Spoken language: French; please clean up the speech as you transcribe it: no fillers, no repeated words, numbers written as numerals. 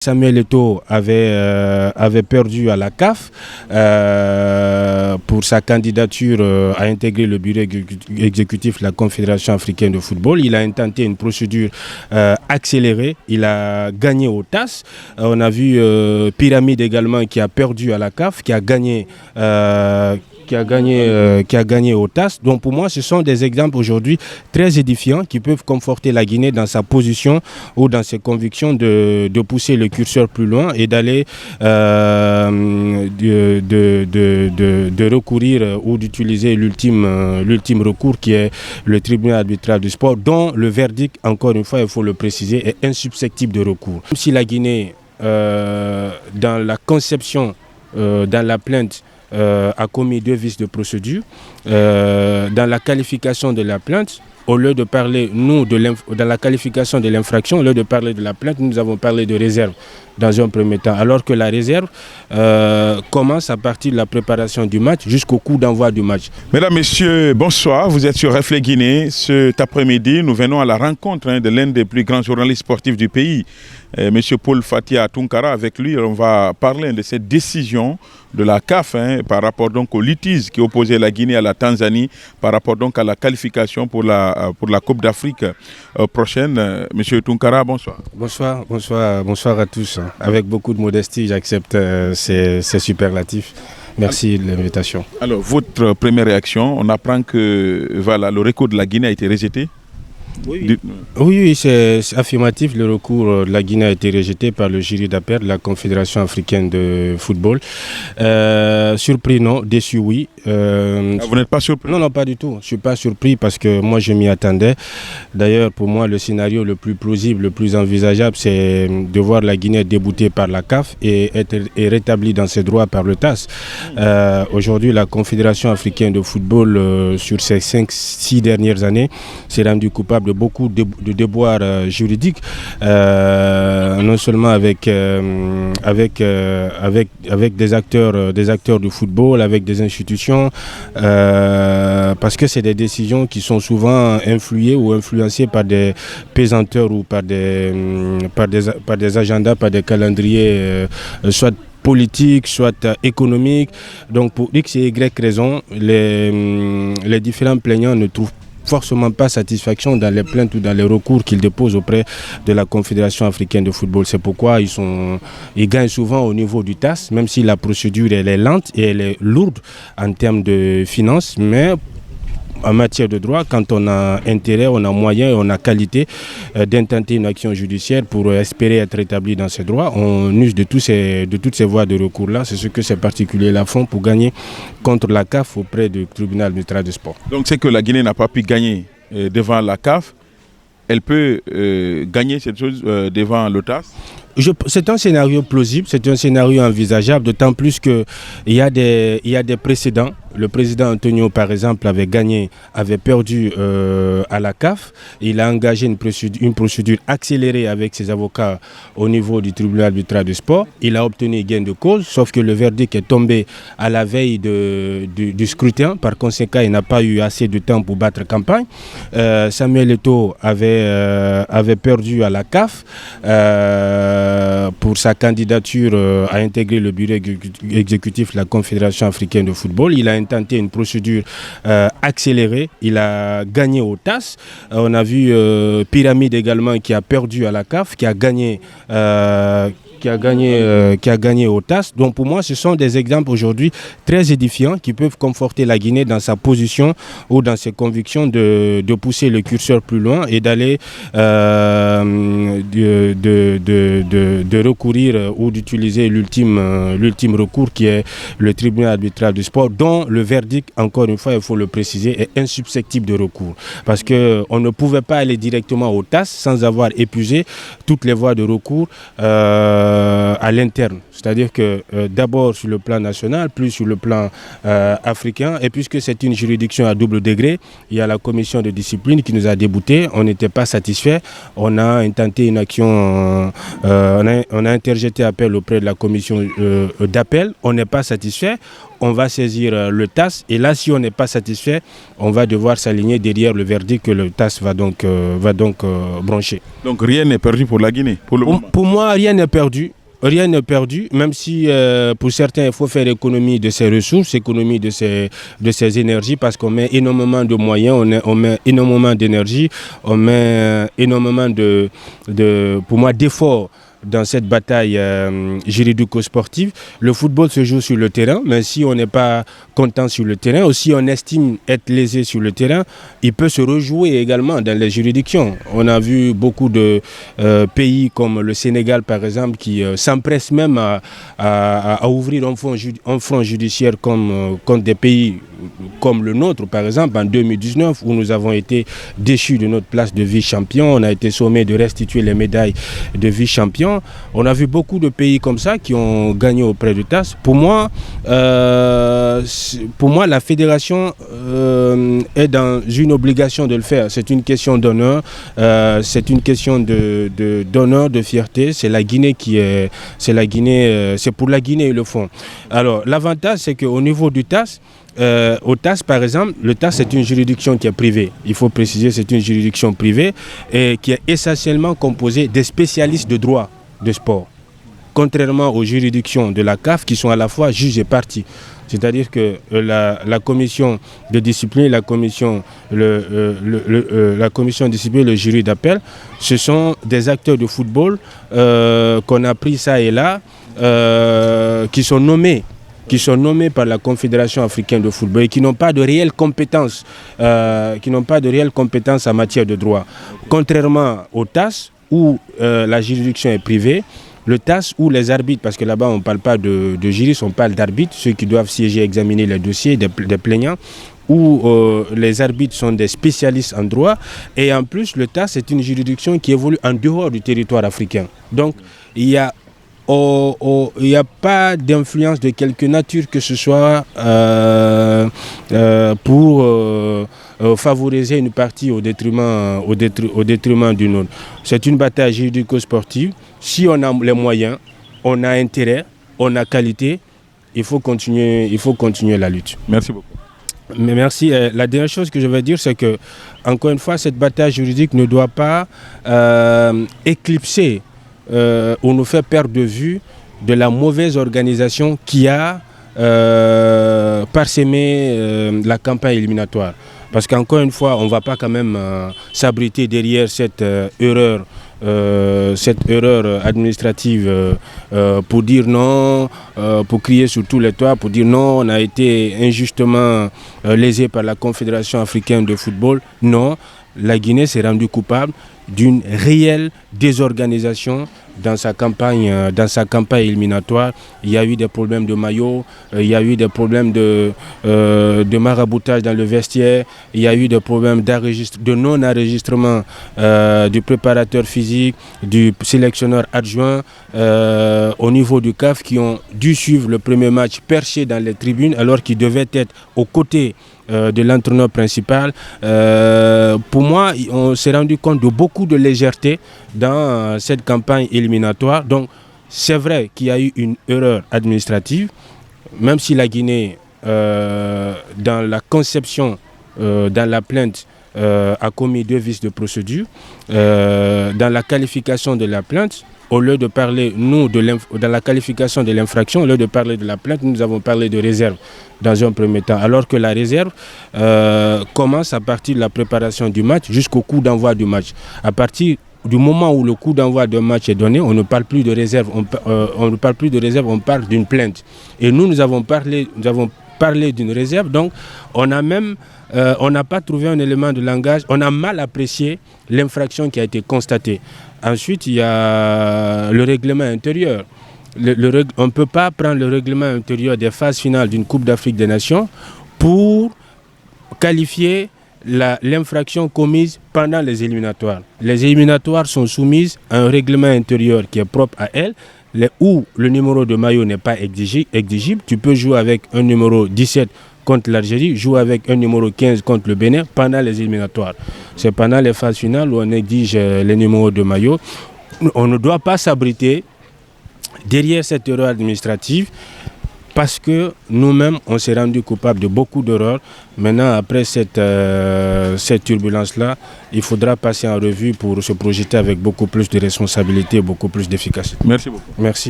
Samuel Eto'o avait perdu à la CAF pour sa candidature à intégrer le bureau exécutif de la Confédération africaine de football. Il a intenté une procédure accélérée. Il a gagné au TAS. On a vu Pyramide également qui a perdu à la CAF, qui a gagné au TAS. Donc pour moi, ce sont des exemples aujourd'hui très édifiants qui peuvent conforter la Guinée dans sa position ou dans ses convictions de pousser le curseur plus loin et d'aller de recourir ou d'utiliser l'ultime recours qui est le tribunal arbitral du sport, dont le verdict, encore une fois, il faut le préciser, est insusceptible de recours. Même si la Guinée, dans la conception, dans la plainte, a commis 2 vices de procédure. Dans la qualification de la plainte, au lieu de parler, dans la qualification de l'infraction, au lieu de parler de la plainte, nous avons parlé de réserve dans un premier temps, alors que la réserve commence à partir de la préparation du match jusqu'au coup d'envoi du match. Mesdames, Messieurs, bonsoir. Vous êtes sur Reflet Guinée. Cet après-midi, nous venons à la rencontre de l'un des plus grands journalistes sportifs du pays, Monsieur Paul Fatia Tounkara. Avec lui, on va parler de cette décision de la CAF par rapport donc au litige qui opposait la Guinée à la Tanzanie, par rapport donc à la qualification pour la Coupe d'Afrique prochaine. Monsieur Tounkara, bonsoir. Bonsoir à tous. Avec beaucoup de modestie, j'accepte ces superlatifs. Merci de l'invitation. Alors, votre première réaction, on apprend que voilà, le recours de la Guinée a été rejeté. Oui, c'est affirmatif. Le recours de la Guinée a été rejeté par le jury d'appel de la Confédération africaine de football. Surpris, non. Déçu, oui. Vous n'êtes pas surpris? Non, pas du tout. Je ne suis pas surpris parce que moi, je m'y attendais. D'ailleurs, pour moi, le scénario le plus plausible, le plus envisageable, c'est de voir la Guinée déboutée par la CAF et rétablie dans ses droits par le TAS. Aujourd'hui, la Confédération africaine de football, sur ces 5-6 dernières années, s'est rendue coupable de beaucoup de déboires juridiques, non seulement avec des acteurs du football, avec des institutions, parce que c'est des décisions qui sont souvent influées ou influencées par des pesanteurs ou par des agendas, par des calendriers, soit politique, soit économique. Donc pour X et Y raisons, les différents plaignants ne trouvent forcément pas satisfaction dans les plaintes ou dans les recours qu'ils déposent auprès de la Confédération africaine de football. C'est pourquoi ils gagnent souvent au niveau du TAS, même si la procédure elle est lente et elle est lourde en termes de finances, mais en matière de droit, quand on a intérêt, on a moyen et on a qualité d'intenter une action judiciaire pour espérer être établi dans ses droits, on use de toutes ces voies de recours-là. C'est ce que ces particuliers-là font pour gagner contre la CAF auprès du tribunal arbitral du sport. Donc c'est que la Guinée n'a pas pu gagner devant la CAF. Elle peut gagner cette chose devant le TAS? C'est un scénario plausible, c'est un scénario envisageable, d'autant plus qu'il y a des précédents. Le président Antonio, par exemple, avait perdu à la CAF. Il a engagé une procédure accélérée avec ses avocats au niveau du tribunal arbitral du sport. Il a obtenu gain de cause, sauf que le verdict est tombé à la veille du scrutin. Par conséquent, il n'a pas eu assez de temps pour battre campagne. Samuel Eto'o avait perdu à la CAF pour sa candidature à intégrer le bureau exécutif de la Confédération africaine de football. Il a intenté une procédure accélérée. Il a gagné au TAS. On a vu Pyramide également qui a perdu à la CAF, qui a gagné au TAS. Donc pour moi, ce sont des exemples aujourd'hui très édifiants qui peuvent conforter la Guinée dans sa position ou dans ses convictions de pousser le curseur plus loin et d'aller de recourir ou d'utiliser l'ultime recours qui est le tribunal arbitral du sport, dont le verdict, encore une fois, il faut le préciser, est insusceptible de recours. Parce qu'on ne pouvait pas aller directement au TAS sans avoir épuisé toutes les voies de recours à l'interne. C'est-à-dire que d'abord sur le plan national, plus sur le plan africain, et puisque c'est une juridiction à double degré, il y a la commission de discipline qui nous a déboutés, on n'était pas satisfait, on a intenté une action, on a interjeté appel auprès de la commission d'appel, on n'est pas satisfait, on va saisir le TAS. Et là, si on n'est pas satisfait, on va devoir s'aligner derrière le verdict que le TAS va donc brancher. Donc rien n'est perdu pour la Guinée pour le moment. Pour moi, rien n'est perdu. Rien n'est perdu, même si pour certains, il faut faire économie de ses ressources, économie de ses énergies, parce qu'on met énormément de moyens, on met énormément d'énergie, on met énormément pour moi, d'efforts dans cette bataille juridico-sportive. Le football se joue sur le terrain, mais si on n'est pas content sur le terrain, ou si on estime être lésé sur le terrain, il peut se rejouer également dans les juridictions. On a vu beaucoup de pays comme le Sénégal, par exemple, qui s'empressent même à ouvrir un front judiciaire contre des pays comme le nôtre, par exemple, en 2019, où nous avons été déchus de notre place de vice-champion. On a été sommé de restituer les médailles de vice-champion. On a vu beaucoup de pays comme ça qui ont gagné auprès du TAS. Pour moi, la fédération est dans une obligation de le faire. C'est une question d'honneur, c'est une question d'honneur, de fierté. C'est la Guinée c'est pour la Guinée ils le font. Alors, l'avantage, c'est qu'au niveau du TAS, au TAS, par exemple, le TAS c'est une juridiction qui est privée. Il faut préciser, c'est une juridiction privée et qui est essentiellement composée des spécialistes de droit de sport. Contrairement aux juridictions de la CAF qui sont à la fois juges et parties. C'est-à-dire que la commission de discipline, la commission de discipline, le jury d'appel, ce sont des acteurs de football qu'on a pris ça et là, qui sont nommés par la Confédération africaine de football et qui n'ont pas de réelle compétence, en matière de droit. Contrairement au TAS, où la juridiction est privée, le TAS où les arbitres, parce que là-bas on ne parle pas de juristes, on parle d'arbitres, ceux qui doivent siéger, examiner les dossiers des plaignants, où les arbitres sont des spécialistes en droit. Et en plus, le TAS est une juridiction qui évolue en dehors du territoire africain. Donc, il n'y a pas d'influence de quelque nature que ce soit pour favoriser une partie au détriment d'une autre. C'est une bataille juridico-sportive. Si on a les moyens, on a intérêt, on a qualité, il faut continuer la lutte. Merci beaucoup. Mais merci. La dernière chose que je vais dire, c'est que, encore une fois, cette bataille juridique ne doit pas éclipser ou nous faire perdre de vue de la mauvaise organisation qui a parsemé la campagne éliminatoire. Parce qu'encore une fois, on ne va pas quand même s'abriter derrière cette erreur administrative pour dire non, pour crier sur tous les toits, pour dire non, on a été injustement lésé par la Confédération africaine de football. Non, la Guinée s'est rendue coupable d'une réelle désorganisation dans sa campagne éliminatoire. Il y a eu des problèmes de maillot, il y a eu des problèmes de maraboutage dans le vestiaire, il y a eu des problèmes de non-enregistrement du préparateur physique, du sélectionneur adjoint au niveau du CAF qui ont dû suivre le premier match perché dans les tribunes alors qu'ils devaient être aux côtés de l'entraîneur principal. Pour moi, on s'est rendu compte de beaucoup de légèreté dans cette campagne éliminatoire. Donc, c'est vrai qu'il y a eu une erreur administrative, même si la Guinée, dans la conception, dans la plainte, a commis 2 vices de procédure. Dans la qualification de la plainte, au lieu de parler, dans la qualification de l'infraction, au lieu de parler de la plainte, nous avons parlé de réserve dans un premier temps. Alors que la réserve commence à partir de la préparation du match jusqu'au coup d'envoi du match. À partir du moment où le coup d'envoi d'un match est donné, on ne parle plus de réserve, on parle d'une plainte. Et nous avons parlé d'une réserve, donc on n'a pas trouvé un élément de langage, on a mal apprécié l'infraction qui a été constatée. Ensuite, il y a le règlement intérieur. On ne peut pas prendre le règlement intérieur des phases finales d'une Coupe d'Afrique des Nations pour qualifier l'infraction commise pendant les éliminatoires. Les éliminatoires sont soumises à un règlement intérieur qui est propre à elles, où le numéro de maillot n'est pas exigible. Tu peux jouer avec un numéro 17 contre l'Algérie, jouer avec un numéro 15 contre le Bénin pendant les éliminatoires. C'est pendant les phases finales où on exige les numéros de maillot. On ne doit pas s'abriter derrière cette erreur administrative parce que nous-mêmes, on s'est rendu coupable de beaucoup d'erreurs. Maintenant, après cette turbulence-là, il faudra passer en revue pour se projeter avec beaucoup plus de responsabilité et beaucoup plus d'efficacité. Merci beaucoup. Merci.